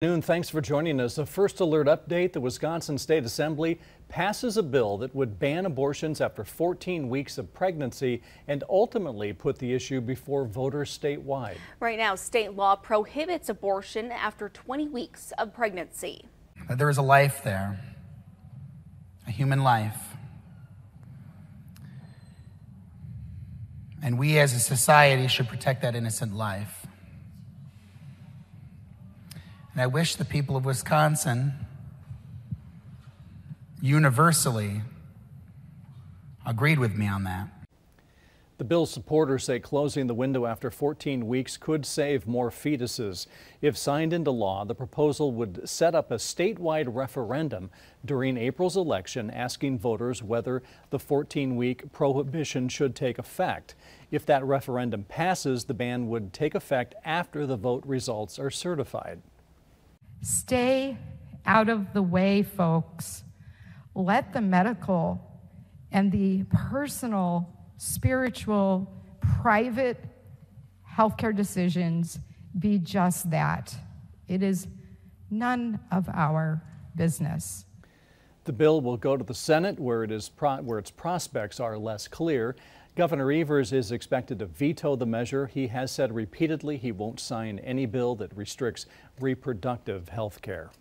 Thanks for joining us. A first alert update: the Wisconsin State Assembly passes a bill that would ban abortions after 14 weeks of pregnancy and ultimately put the issue before voters statewide. Right now, state law prohibits abortion after 20 weeks of pregnancy. There is a life there, a human life. And we as a society should protect that innocent life. And I wish the people of Wisconsin universally agreed with me on that. The bill's supporters say closing the window after 14 weeks could save more fetuses. If signed into law, the proposal would set up a statewide referendum during April's election asking voters whether the 14-week prohibition should take effect. If that referendum passes, the ban would take effect after the vote results are certified. Stay out of the way, folks. Let the medical and the personal, spiritual, private healthcare decisions be just that. It is none of our business. The bill will go to the Senate, where its prospects are less clear. Governor Evers is expected to veto the measure. He has said repeatedly he won't sign any bill that restricts reproductive health care.